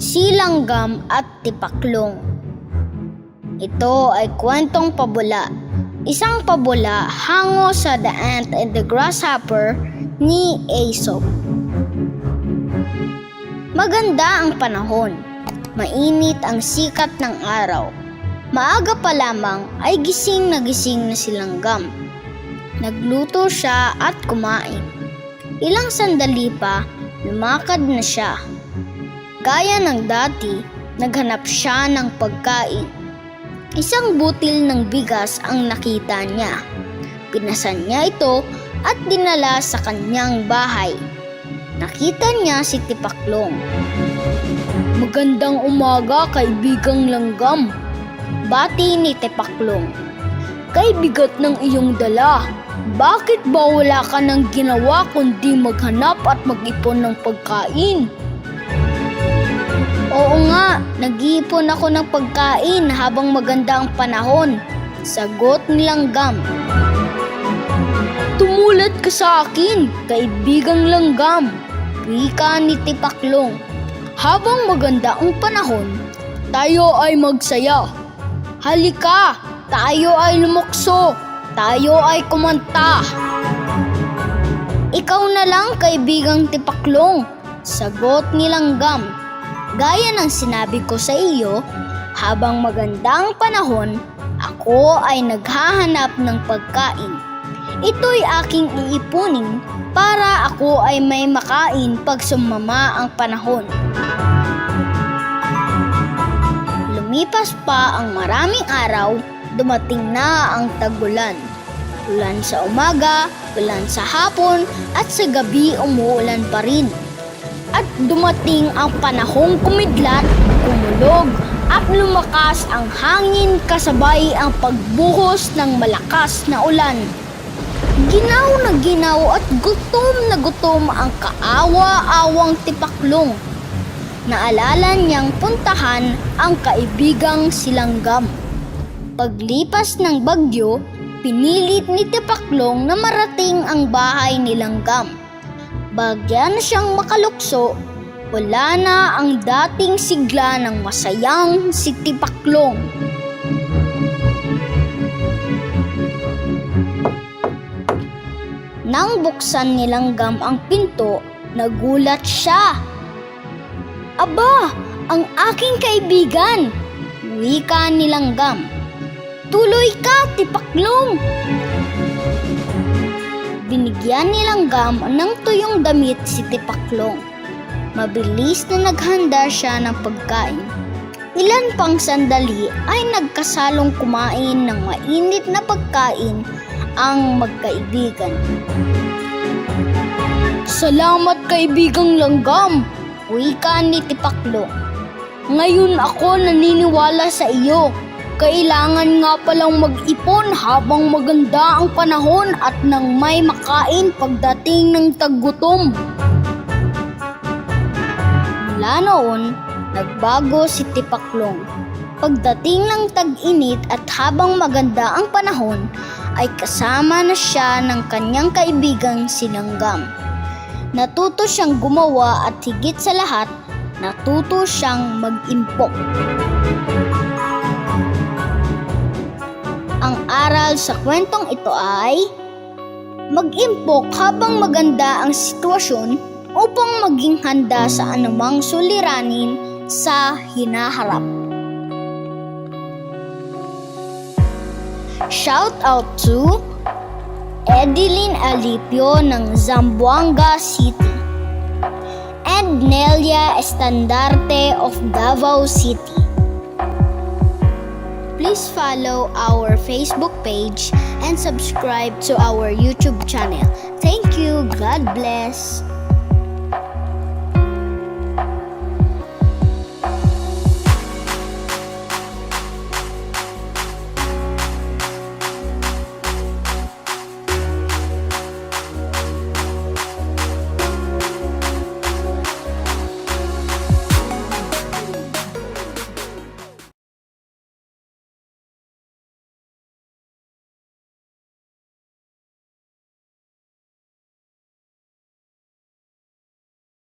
Silanggam at Tipaklong. Ito ay kwentong pabula. Isang pabula hango sa The Ant and the Grasshopper ni Aesop. Maganda ang panahon. Mainit ang sikat ng araw. Maaga pa lamang ay gising na si Langgam. Nagluto siya at kumain. Ilang sandali pa, lumakad na siya. Gaya ng dati, naghanap siya ng pagkain. Isang butil ng bigas ang nakita niya. Pinasan niya ito at dinala sa kanyang bahay. Nakita niya si Tipaklong. "Magandang umaga, kaibigang Langgam," bati ni Tipaklong. "Kay bigat ng iyong dala. Bakit ba wala ka nang ginawa kundi maghanap at mag-ipon ng pagkain?" "Oo nga, nag-iipon ako ng pagkain habang maganda ang panahon," sagot ni Langgam. "Tumulat ka sa akin, kaibigang Langgam," wika ni Tipaklong. "Habang maganda ang panahon, tayo ay magsaya. Halika, tayo ay lumukso, tayo ay kumanta." "Ikaw na lang, kaibigang Tipaklong," sagot ni Langgam. "Gaya ng sinabi ko sa iyo, habang magandang panahon, ako ay naghahanap ng pagkain. Ito'y aking iipunin para ako ay may makain pag sumama ang panahon." Lumipas pa ang maraming araw, dumating na ang tag-ulan. Ulan sa umaga, ulan sa hapon, at sa gabi umuulan pa rin. At dumating ang panahong kumidlat, kumulog, at lumakas ang hangin kasabay ang pagbuhos ng malakas na ulan. Ginaw at gutom ang kaawa-awang Tipaklong. Naalala niyang puntahan ang kaibigang si Langgam. Paglipas ng bagyo, pinilit ni Tipaklong na marating ang bahay ni Langgam. Bagya na siyang makalukso, wala na ang dating sigla ng masayang si Tipaklong. Nang buksan ni Langgam ang pinto, nagulat siya. "Aba, ang aking kaibigan!" wika ni Langgam. "Tuloy ka, Tipaklong!" Binigyan ni Langgam ng tuyong damit si Tipaklong. Mabilis na naghanda siya ng pagkain. Ilan pang sandali ay nagkasalong kumain ng mainit na pagkain ang magkaibigan. "Salamat, kaibigang Langgam," wika ni Tipaklong. "Ngayon ako naniniwala sa iyo. Kailangan nga palang mag-ipon habang maganda ang panahon at nang may makain pagdating ng taggutom." Mula noon, nagbago si Tipaklong. Pagdating ng tag-init at habang maganda ang panahon, ay kasama na siya ng kanyang kaibigang si Langgam. Natuto siyang gumawa at higit sa lahat, natuto siyang mag-impok. Ang aral sa kwentong ito ay, mag-impok habang maganda ang sitwasyon upang maging handa sa anumang suliranin sa hinaharap. Shout out to Edeline Alipio ng Zamboanga City and Nelia Estandarte of Davao City. Please follow our Facebook page and subscribe to our YouTube channel. Thank you. God bless.